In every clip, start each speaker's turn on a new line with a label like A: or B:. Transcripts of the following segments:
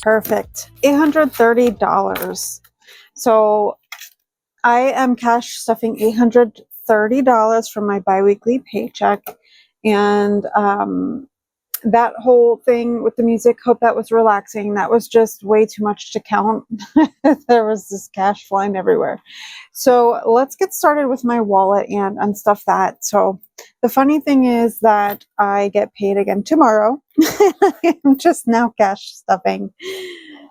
A: Perfect. $830. So I am cash stuffing $830 from my biweekly paycheck. And that whole thing with the music, hope that was relaxing. That was just way too much to count. There was this cash flying everywhere. So let's get started with my wallet and unstuff that. So the funny thing is that I get paid again tomorrow. I'm just now cash stuffing.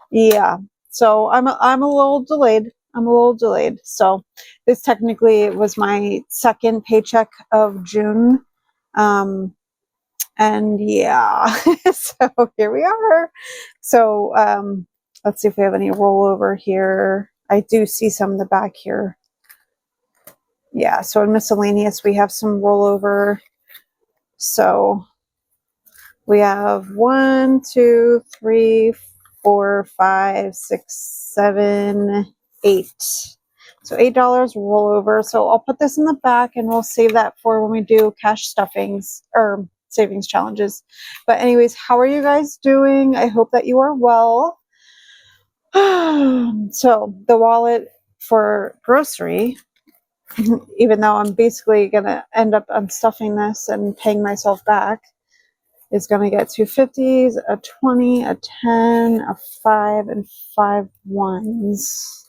A: Yeah. So I'm a little delayed. So this technically was my second paycheck of June. And yeah, so here we are. So let's see if we have any rollover here. I do see some in the back here. Yeah, so in miscellaneous, we have some rollover. So we have 1, 2, 3, 4, 5, 6, 7, 8. So $8 rollover. So I'll put this in the back and we'll save that for when we do cash stuffings or savings challenges. But anyways, how are you guys doing? I hope that you are well. So the wallet for grocery, even though I'm basically going to end up unstuffing this and paying myself back, is going to get 2 50s, a 20, a 10, a 5, and 5 ones.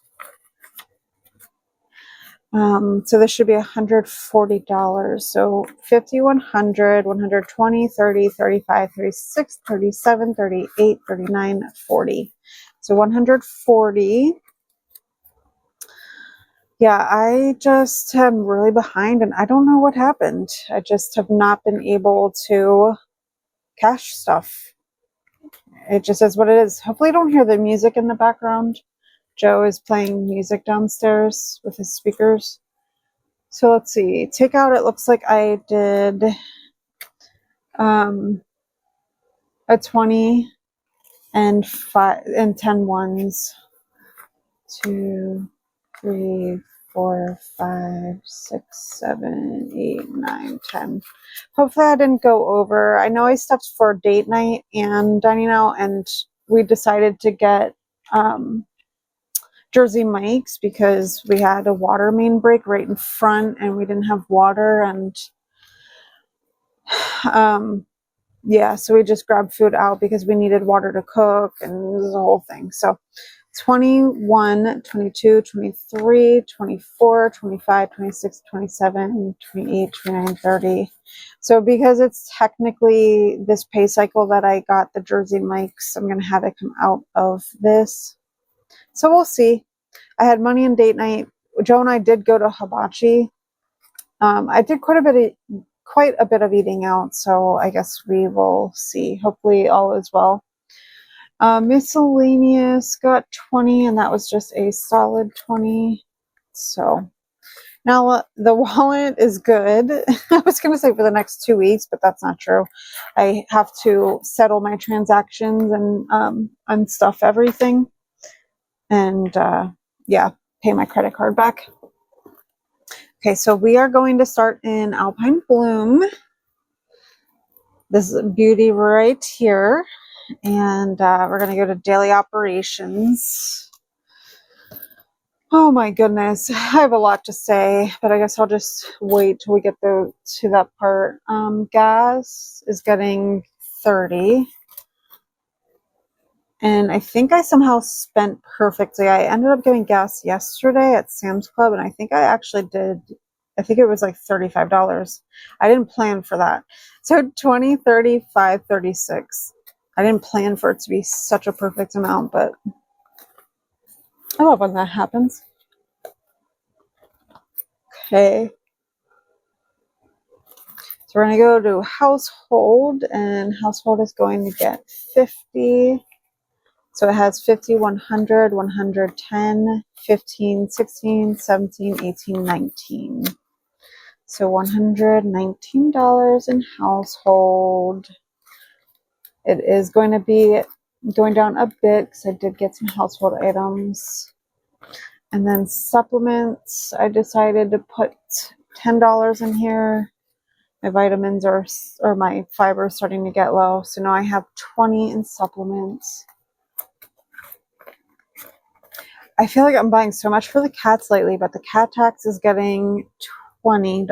A: So this should be $140. So 50, 100, 120, 30, 35, 36, 37, 38, 39, 40. So 140. Yeah, I just am really behind and I don't know what happened. I just have not been able to cash stuff. It just is what it is. Hopefully you don't hear the music in the background. Joe is playing music downstairs with his speakers. So let's see. Takeout, it looks like I did a 20 and 5 and 10 ones. 2, 3, 4, 5, 6, 7, 8, 9, 10. Hopefully I didn't go over. I know I stuffed for date night and dining out, and we decided to get Jersey Mike's because we had a water main break right in front and we didn't have water, and yeah, so we just grabbed food out because we needed water to cook, and it was a whole thing. So 21, 22, 23, 24, 25, 26, 27, 28, 29, 30. So because it's technically this pay cycle that I got the Jersey Mike's, I'm going to have it come out of this. So we'll see. I had money in date night. Joe and I did go to Hibachi. I did quite a bit of eating out, so I guess we will see. Hopefully all is well. Miscellaneous got 20, and that was just a solid 20. So now the wallet is good. I was going to say for the next 2 weeks, but that's not true. I have to settle my transactions and unstuff everything. And yeah, pay my credit card back. Okay, so we are going to start in Alpine Bloom. This is beauty right here. And we're going to go to daily operations. Oh my goodness, I have a lot to say, but I guess I'll just wait till we get to that part. Gas is getting 30. And I think I somehow spent perfectly. I ended up getting gas yesterday at Sam's Club, and I think I actually did, I think it was like $35. I didn't plan for that. So 20, 35, 36. I didn't plan for it to be such a perfect amount, but I love when that happens. Okay. So we're going to go to household, and household is going to get 50. So it has 50, 100, 110, 15, 16, 17, 18, 19. So $119 in household. It is going to be going down a bit because I did get some household items. And then supplements, I decided to put $10 in here. My vitamins or my fiber is starting to get low. So now I have 20 in supplements. I feel like I'm buying so much for the cats lately, but the cat tax is getting $20.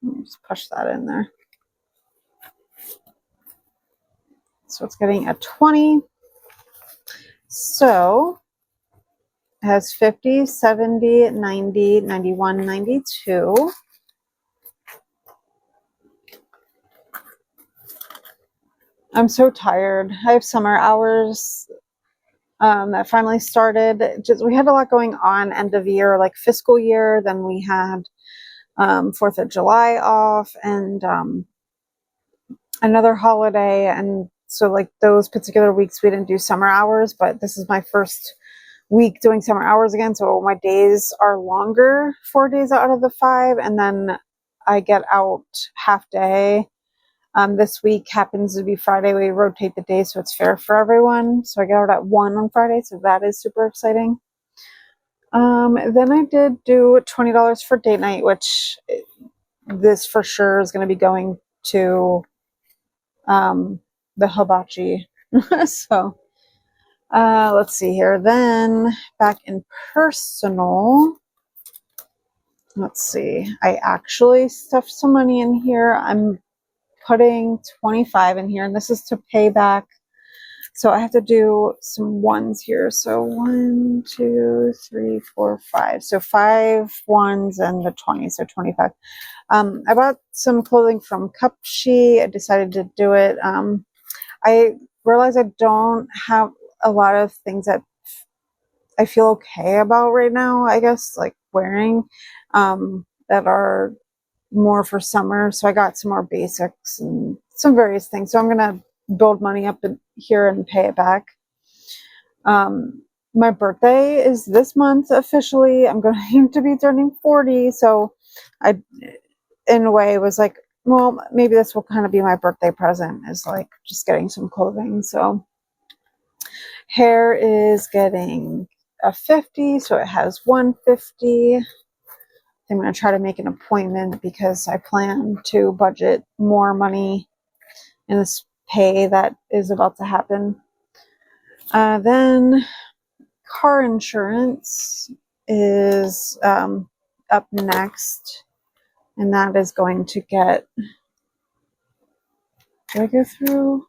A: Let me just push that in there. So it's getting a 20. So it has 50, 70, 90, 91, 92. I'm so tired. I have summer hours that finally started. We had a lot going on end of year, like fiscal year. Then we had 4th of July off and another holiday. And so like those particular weeks we didn't do summer hours, but this is my first week doing summer hours again. So my days are longer, 4 days out of the 5. And then I get out half day. This week happens to be Friday. We rotate the days, so it's fair for everyone. So I get out at 1 on Friday, so that is super exciting. Then I did do $20 for date night, which this for sure is going to be going to the hibachi. So let's see here. Then back in personal, let's see. I actually stuffed some money in here. I'm putting 25 in here, and this is to pay back. So I have to do some ones here. So 1, 2, 3, 4, 5. So 5 ones and the 20, so 25. I bought some clothing from Cupshe. I decided to do it. I realized I don't have a lot of things that I feel okay about right now, I guess, like wearing, that are more for summer. So I got some more basics and some various things. So I'm going to build money up in here and pay it back. My birthday is this month officially. I'm going to be turning 40. So I, in a way, was like, well, maybe this will kind of be my birthday present, is like just getting some clothing. So hair is getting a 50. So it has 150. I'm going to try to make an appointment because I plan to budget more money in this pay that is about to happen. Then car insurance is up next, and that is going to get, did I go through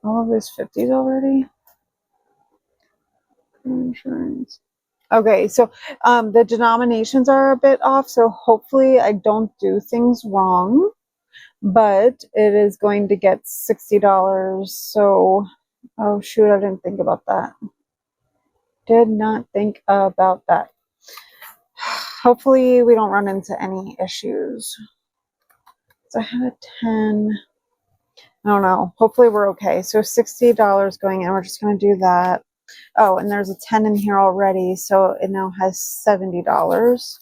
A: all of those 50s already? Car insurance. Okay, so the denominations are a bit off, so hopefully I don't do things wrong, but it is going to get $60. So, oh shoot, I didn't think about that. Did not think about that. Hopefully we don't run into any issues. So I had a 10. I don't know. Hopefully we're okay. So $60 going in. We're just going to do that. Oh, and there's a 10 in here already, so it now has $70.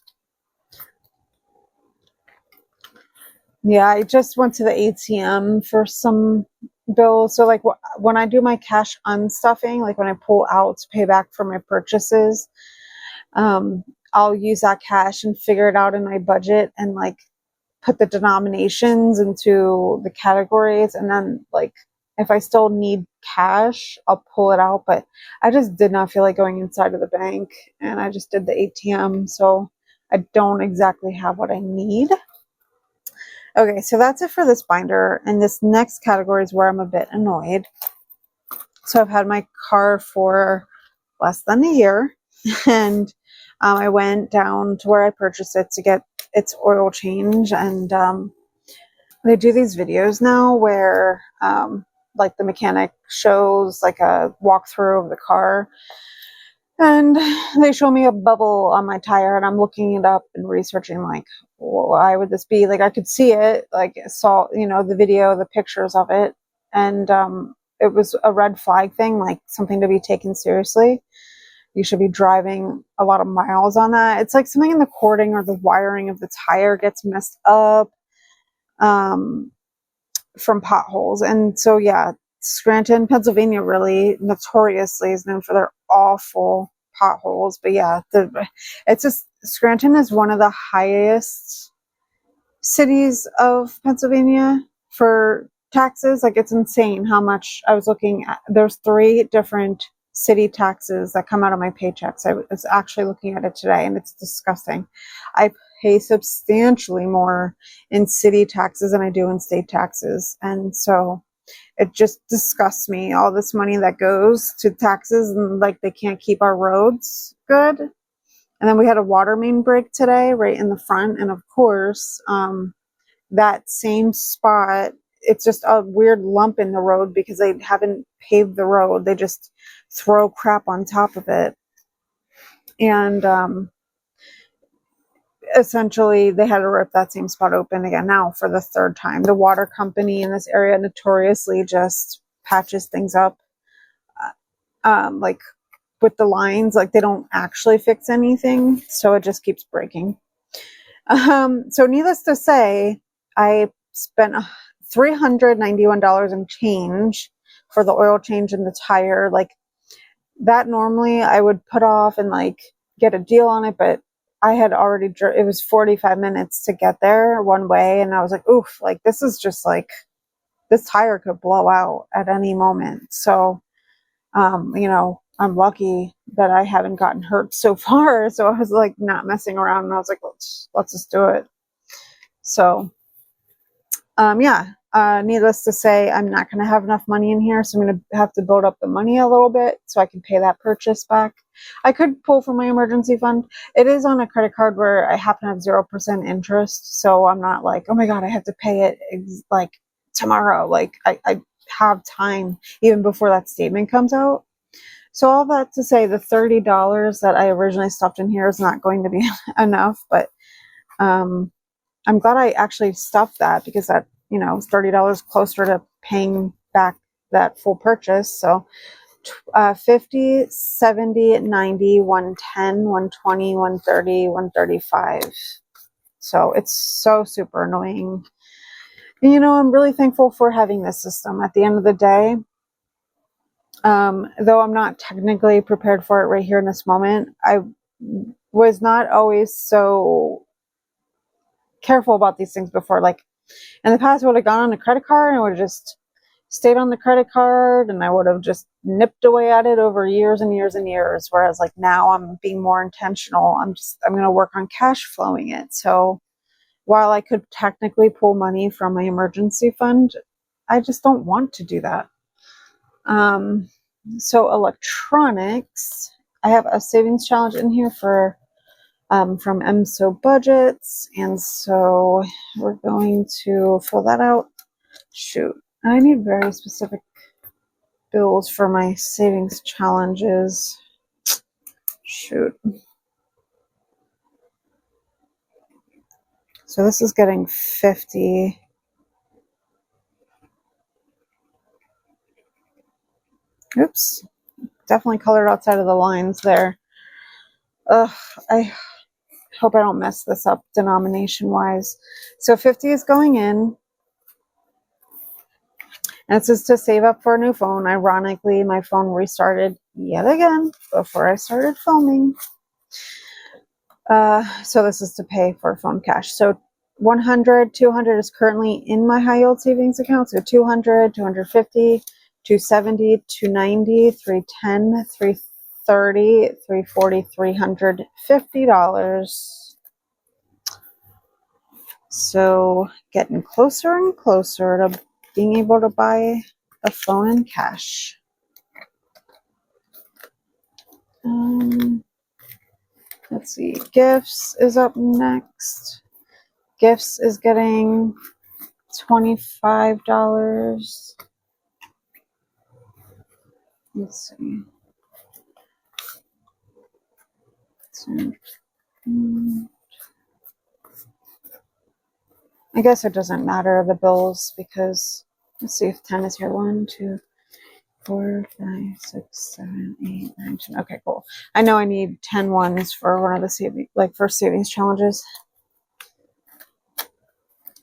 A: Yeah, I just went to the ATM for some bills. So like when I do my cash unstuffing, like when I pull out to pay back for my purchases, I'll use that cash and figure it out in my budget and like put the denominations into the categories. And then like if I still need cash, I'll pull it out. But I just did not feel like going inside of the bank, and I just did the ATM. So I don't exactly have what I need. Okay, so that's it for this binder. And this next category is where I'm a bit annoyed. So I've had my car for less than a year, and I went down to where I purchased it to get its oil change. And they do these videos now where like the mechanic shows like a walkthrough of the car, and they show me a bubble on my tire, and I'm looking it up and researching like, why would this be? Like I could see it, like saw, the video, the pictures of it, and it was a red flag thing, like something to be taken seriously. You should be driving a lot of miles on that. It's like something in the cording or the wiring of the tire gets messed up from potholes. And so, yeah, Scranton, Pennsylvania really notoriously is known for their awful potholes. But yeah, it's just, Scranton is one of the highest cities of Pennsylvania for taxes. Like it's insane how much. I was looking at, there's 3 different city taxes that come out of my paychecks. I was actually looking at it today, and it's disgusting. I pay substantially more in city taxes than I do in state taxes. And so it just disgusts me, all this money that goes to taxes, and like they can't keep our roads good. And then we had a water main break today right in the front. And of course, that same spot, it's just a weird lump in the road because they haven't paved the road. They just throw crap on top of it. And essentially, they had to rip that same spot open again now for the third time. The water company in this area notoriously just patches things up. Like with the lines, like they don't actually fix anything. So it just keeps breaking. So needless to say, I spent $391 in change for the oil change in the tire. Like that normally I would put off and like get a deal on it, but I had already, it was 45 minutes to get there one way. And I was like, oof, like this is just like, this tire could blow out at any moment. So, you know, I'm lucky that I haven't gotten hurt so far. So I was like not messing around, and I was like, let's just do it. So, needless to say, I'm not going to have enough money in here. So I'm going to have to build up the money a little bit so I can pay that purchase back. I could pull from my emergency fund. It is on a credit card where I happen to have 0% interest. So I'm not like, oh my God, I have to pay it like tomorrow. Like I have time even before that statement comes out. So all that to say, the $30 that I originally stuffed in here is not going to be enough, but I'm glad I actually stuffed that because that, you know, is $30 closer to paying back that full purchase. So 50, 70, 90, 110, 120, 130, 135. So it's so super annoying. And, you know, I'm really thankful for having this system. At the end of the day, though I'm not technically prepared for it right here in this moment, I was not always so careful about these things before. Like in the past, I would have gone on a credit card and would have just stayed on the credit card, and I would have just nipped away at it over years and years and years. Whereas like now I'm being more intentional. I'm going to work on cash flowing it. So while I could technically pull money from my emergency fund, I just don't want to do that. So electronics, I have a savings challenge in here for from MSO budgets, and so we're going to fill that out. Shoot, I need very specific bills for my savings challenges. Shoot. So this is getting 50. Oops, definitely colored outside of the lines there. I hope I don't mess this up denomination wise. So 50 is going in. And this is to save up for a new phone. Ironically, my phone restarted yet again before I started filming. So this is to pay for phone cash. So 100, 200 is currently in my high yield savings account. So 200, 250, 270, 290, 310, 330, 340, $350. So getting closer and closer to being able to buy a phone in cash. Let's see, gifts is up next. Gifts is getting $25. Let's see. I guess it doesn't matter the bills because let's see if 10 is here. 1, 2, 4, 5, 6, 7, 8, 9, 10. Okay, cool. I know I need 10 ones for one of the first savings challenges.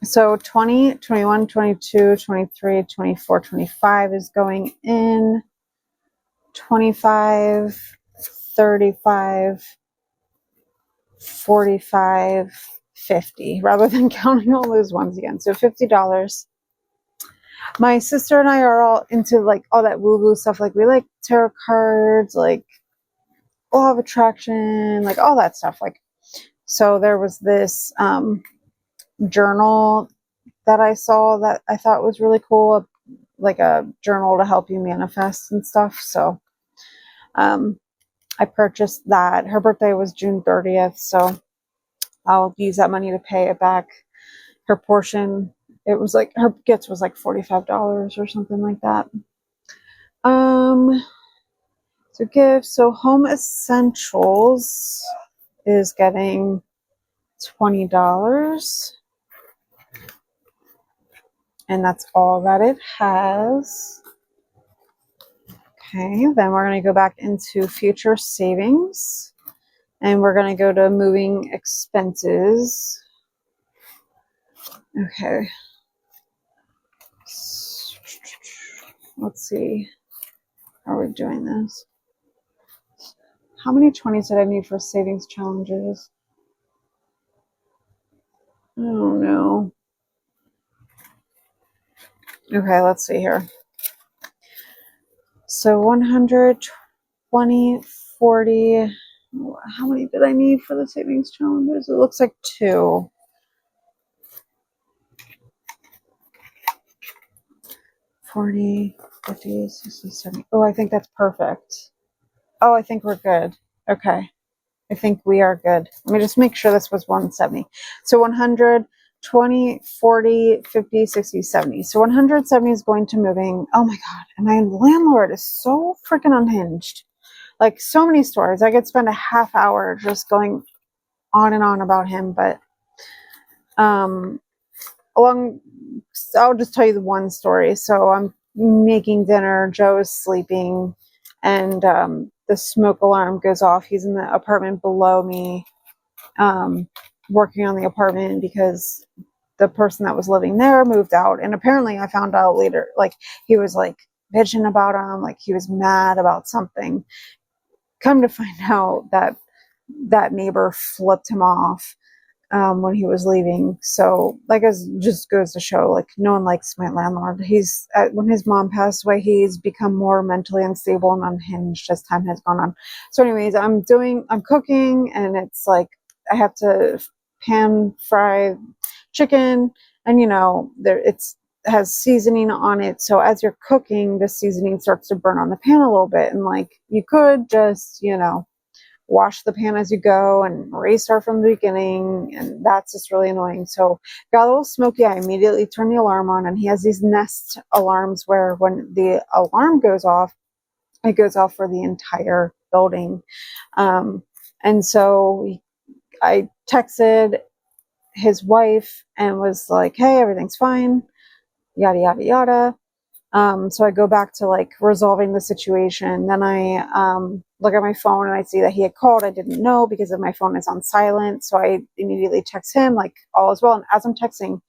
A: So 20, 21, 22, 23, 24, 25 is going in. 25, 35, 45, 50, rather than counting all those ones again. So $50. My sister and I are all into like all that woo-woo stuff. Like we like tarot cards, like law of attraction, like all that stuff. Like, so there was this journal that I saw that I thought was really cool, like a journal to help you manifest and stuff. So I purchased that. Her birthday was June 30th, so I'll use that money to pay it back. Her portion, it was like her gift was like $45 or something like that. So gifts. So Home Essentials is getting $20. And that's all that it has. Okay, then we're going to go back into future savings. And we're going to go to moving expenses. Okay. Let's see. How are we doing this? How many 20s did I need for savings challenges? I don't know. Okay, let's see here. So 120, 40. How many did I need for the savings challenges? It looks like 2. 40, 50, 60, 70. Oh, I think that's perfect. Oh, I think we're good. Okay. I think we are good. Let me just make sure this was 170. So 100, 20, 40, 50, 60, 70. So 170 is going to moving. Oh my God. And my landlord is so freaking unhinged. Like so many stories. I could spend a half hour just going on and on about him, but I'll just tell you the one story. So I'm making dinner, Joe is sleeping, and the smoke alarm goes off. He's in the apartment below me, working on the apartment because the person that was living there moved out. And apparently I found out later, like he was like bitching about him, like he was mad about something. Come to find out that that neighbor flipped him off when he was leaving. So like it just goes to show, like no one likes my landlord. He's when his mom passed away, he's become more mentally unstable and unhinged as time has gone on. So anyways, I'm cooking, and it's like I have to pan fry chicken, and you know it has seasoning on it. So as you're cooking, the seasoning starts to burn on the pan a little bit, and like you could just wash the pan as you go and restart from the beginning, and that's just really annoying. So got a little smoky. I immediately turned the alarm on, and he has these Nest alarms where when the alarm goes off, it goes off for the entire building. And so I texted his wife and was like, hey, everything's fine, yada yada yada. So I go back to like resolving the situation. Then I look at my phone and I see that he had called. I didn't know because of my phone is on silent. So I immediately text him like all is well. And as I'm texting,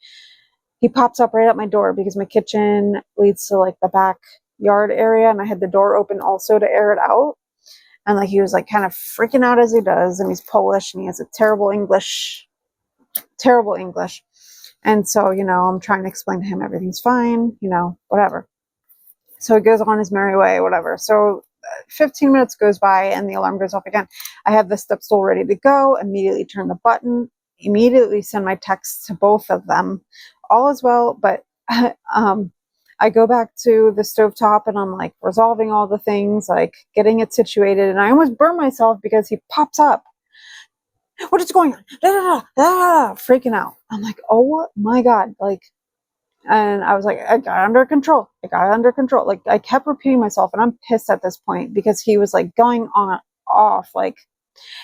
A: he pops up right at my door because my kitchen leads to like the backyard area, and I had the door open also to air it out. And like he was like kind of freaking out as he does, and he's Polish and he has a terrible English. And so, I'm trying to explain to him everything's fine, whatever. So he goes on his merry way, whatever. So 15 minutes goes by and the alarm goes off again. I have the step stool ready to go, immediately turn the button, immediately send my text to both of them. All is well, but I go back to the stovetop and I'm like resolving all the things, like getting it situated. And I almost burn myself because he pops up. What is going on? Da, da, da, da, freaking out. I'm like, oh my God. And I was like, I got it under control. Like I kept repeating myself, and I'm pissed at this point because he was like going off like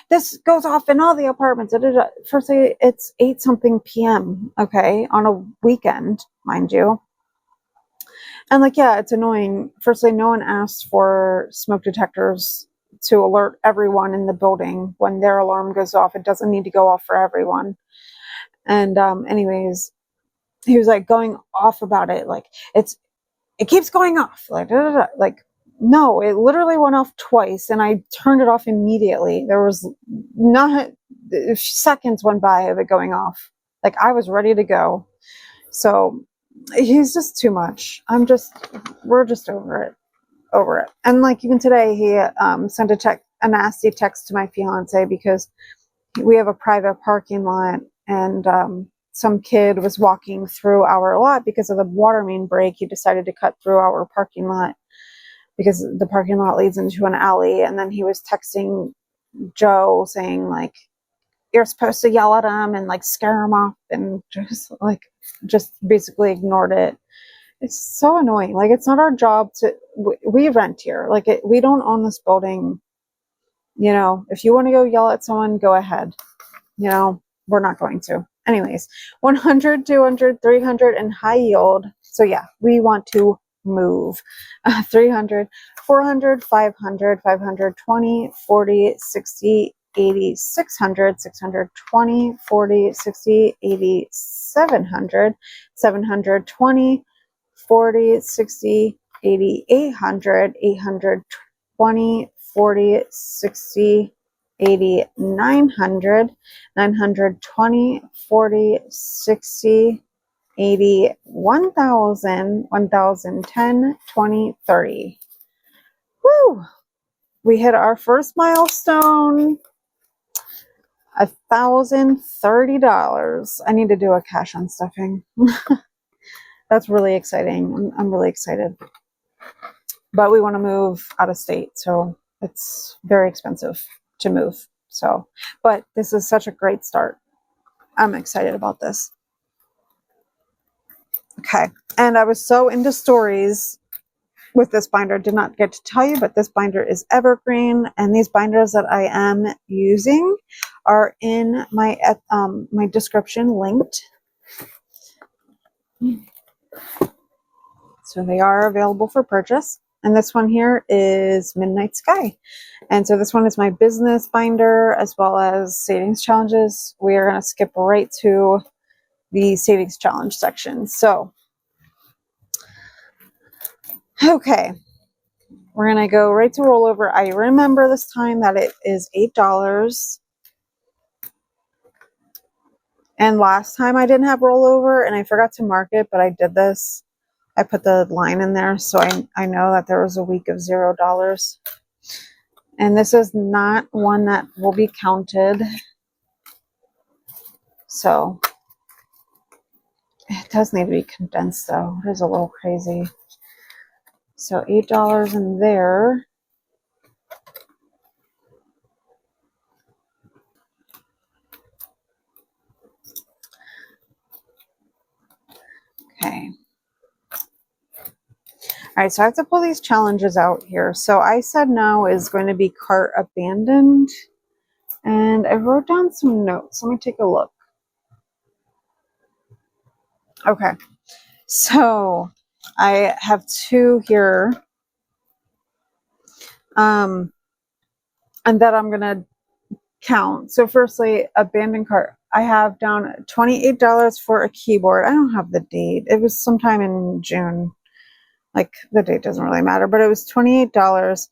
A: this goes off in all the apartments. First, it's 8-something p.m. Okay, on a weekend, mind you. And like, yeah, it's annoying. Firstly, no one asked for smoke detectors to alert everyone in the building when their alarm goes off. It doesn't need to go off for everyone. And anyways, he was like going off about it. Like it keeps going off. Like no, it literally went off twice, and I turned it off immediately. There was not seconds went by of it going off. Like I was ready to go. So he's just too much. We're just over it. And like even today, he sent a nasty text to my fiance because we have a private parking lot, and some kid was walking through our lot because of the water main break. He decided to cut through our parking lot because the parking lot leads into an alley. And then he was texting Joe saying like, you're supposed to yell at him and like scare him off, and just basically ignored it. It's so annoying. Like, it's not our job to, we rent here. Like, we don't own this building. You know, if you want to go yell at someone, go ahead. You know, we're not going to. Anyways, 100, 200, 300, and high yield. So yeah, we want to move. 300, 400, 500, 520, 40, 60, 80, 600, 620, 40, 60, 80, 700, 720, 40, 60, 80, 800, 820, 40, 60, 80, 900, 920, 40, 60, 80, 1000, 1010, 20, 30. Woo! We hit our first milestone, $1,030. I need to do a cash on stuffing. That's really exciting. I'm really excited. But we want to move out of state, so it's very expensive to move. So, but this is such a great start. I'm excited about this. Okay. And I was so into stories with this binder. Did not get to tell you, but this binder is evergreen, and these binders that I am using are in my my description linked. So they are available for purchase. And this one here is Midnight Sky. And so this one is my business binder as well as savings challenges. We are going to skip right to the savings challenge section. So, okay, we're going to go right to rollover. I remember this time that it is $8. And last time I didn't have rollover and I forgot to mark it, but I did this. I put the line in there so I know that there was a week of $0. And this is not one that will be counted. So it does need to be condensed though. It is a little crazy. So $8 in there. Okay. All right, so I have to pull these challenges out here. So I said no is going to be cart abandoned. And I wrote down some notes. Let me take a look. Okay. So I have two here. And that I'm going to count. So firstly, abandoned cart. I have down $28 for a keyboard. I don't have the date. It was sometime in June. Like, the date doesn't really matter, but it was $28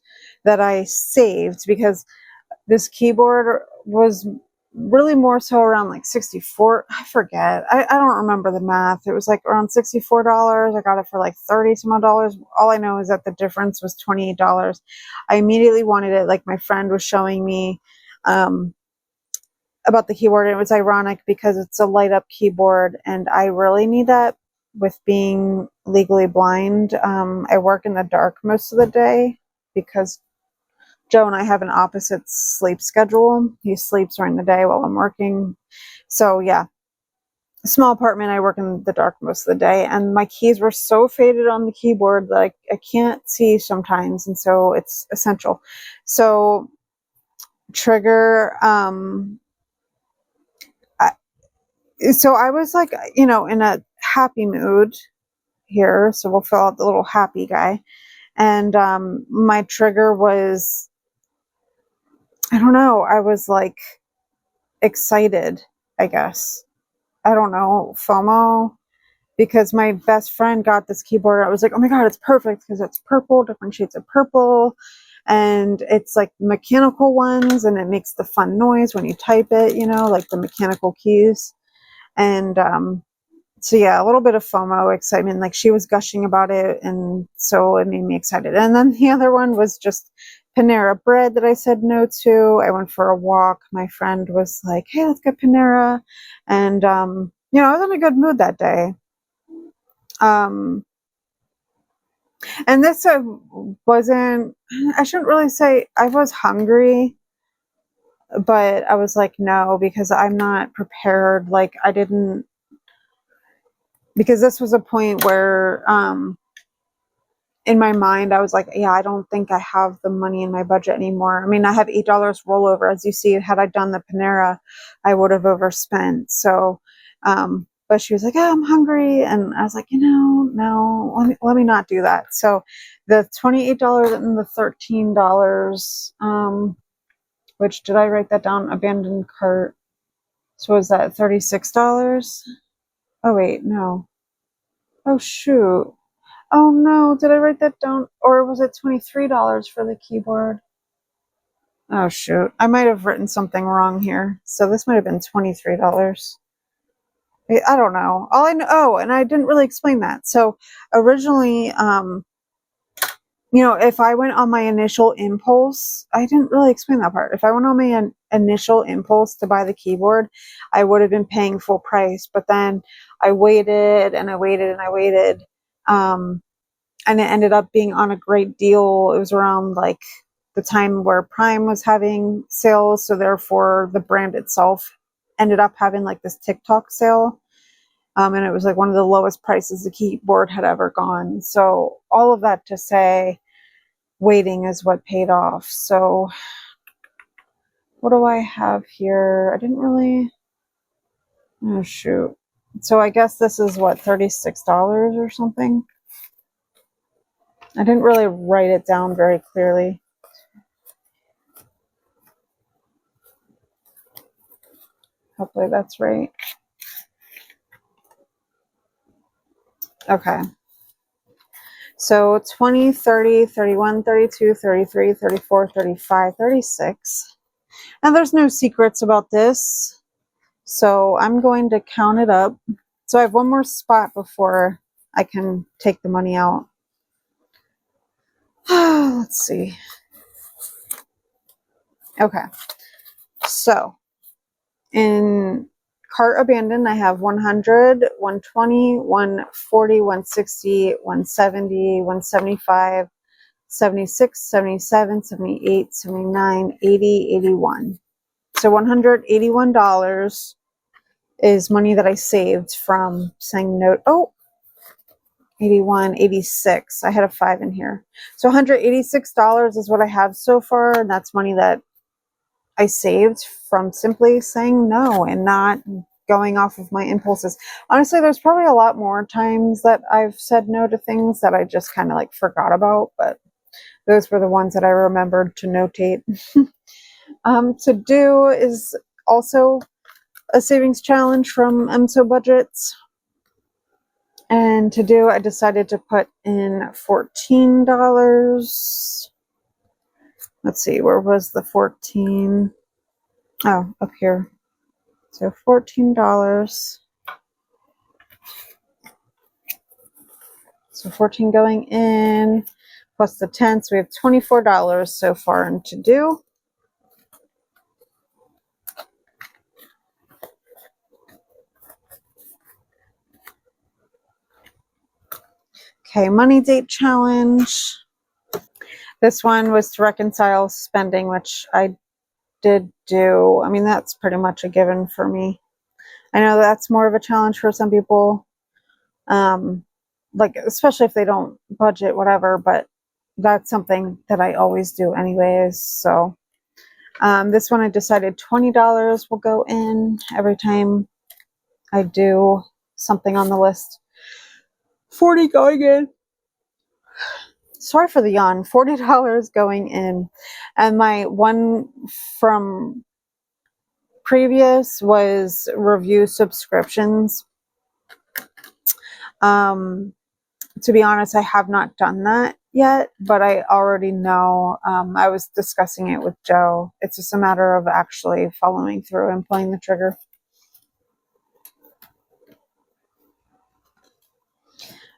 A: that I saved because this keyboard was really more so around like 64. I forget. I don't remember the math. It was like around $64. I got it for like 30 some odd dollars. All I know is that the difference was $28. I immediately wanted it. Like, my friend was showing me about the keyboard. It was ironic because it's a light up keyboard and I really need that with being legally blind. I work in the dark most of the day because Joe and I have an opposite sleep schedule. He sleeps during the day while I'm working. So yeah, a small apartment. I work in the dark most of the day, and my keys were so faded on the keyboard that I can't see sometimes. And so it's essential. So trigger, so I was like, in a happy mood here. So we'll fill out the little happy guy. And my trigger was, I don't know, I was like excited, I guess. I don't know, FOMO, because my best friend got this keyboard. I was like, oh my God, it's perfect because it's purple, different shades of purple. And it's like mechanical ones and it makes the fun noise when you type it, like the mechanical keys. And So yeah, a little bit of FOMO excitement. Like she was gushing about it, and so it made me excited. And then the other one was just Panera Bread that I said no to. I went for a walk. My friend was like, "Hey, let's get Panera," and I was in a good mood that day. Um, and this wasn't. I shouldn't really say I was hungry, but I was like, no, because I'm not prepared. Like I didn't, because this was a point where in my mind, I was like, yeah, I don't think I have the money in my budget anymore. I mean, I have $8 rollover. As you see, had I done the Panera, I would have overspent. So, but she was like, oh, I'm hungry. And I was like, no, let me not do that. So the $28 and the $13, which did I write that down? Abandoned cart. So was that $36? Oh, wait, no. Oh, shoot. Oh no, did I write that down? Or was it $23 for the keyboard? Oh shoot, I might have written something wrong here. So this might have been $23. I don't know. All I know, oh, and I didn't really explain that. So originally, if I went on my initial impulse, I didn't really explain that part. If I went on my initial impulse to buy the keyboard, I would have been paying full price. But then I waited and I waited and I waited. And it ended up being on a great deal. It was around like the time where Prime was having sales. So therefore the brand itself ended up having like this TikTok sale. And it was like one of the lowest prices the keyboard had ever gone. So all of that to say, waiting is what paid off. So what do I have here? I didn't really, oh shoot. So I guess this is what, $36 or something? I didn't really write it down very clearly. Hopefully that's right. Okay. So 20, 30, 31, 32, 33, 34, 35, 36. And there's no secrets about this. So I'm going to count it up. So I have one more spot before I can take the money out. Let's see. Okay. So in cart abandoned, I have 100, 120, 140, 160, 170, 175, 76, 77, 78, 79, 80, 81. So $181 is money that I saved from saying no. Oh, 81, 86. I had a 5 in here. So $186 is what I have so far. And that's money that I saved from simply saying no and not going off of my impulses. Honestly, there's probably a lot more times that I've said no to things that I just kind of like forgot about, but those were the ones that I remembered to notate. To do is also a savings challenge from MSO Budgets. And to do, I decided to put in $14. Let's see, where was the 14? Oh, up here. So $14. So 14 going in, plus the 10. So we have $24 so far in to do. Okay, money date challenge. This one was to reconcile spending, which I did do. I mean, that's pretty much a given for me. I know that's more of a challenge for some people, like especially if they don't budget, whatever, but that's something that I always do anyways. So this one I decided $20 will go in every time I do something on the list. 40 going in. Sorry for the yawn. $40 going in. And my one from previous was review subscriptions. To be honest, I have not done that yet, but I already know. I was discussing it with Joe. It's just a matter of actually following through and pulling the trigger.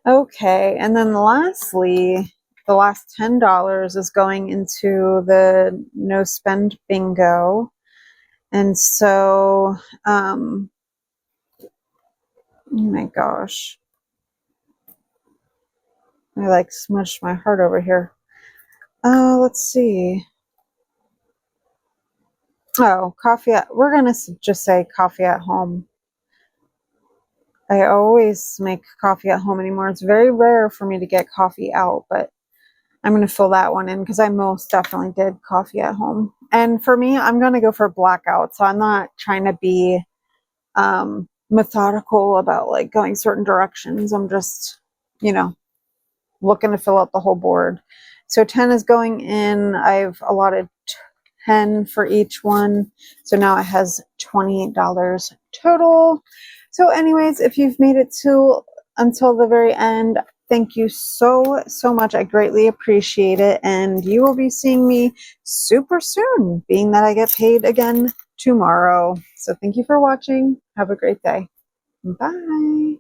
A: Okay, and then lastly, the last $10 is going into the no spend bingo. And so, oh my gosh, I like smushed my heart over here. Let's see. Oh, we're gonna just say coffee at home. I always make coffee at home anymore. It's very rare for me to get coffee out, but I'm going to fill that one in because I most definitely did coffee at home. And for me, I'm going to go for blackout. So I'm not trying to be methodical about like going certain directions. I'm just, you know, looking to fill out the whole board. So 10 is going in. I've allotted 10 for each one. So now it has $28 total. So anyways, if you've made it to until the very end, thank you so much. I greatly appreciate it. And you will be seeing me super soon, being that I get paid again tomorrow. So thank you for watching. Have a great day. Bye.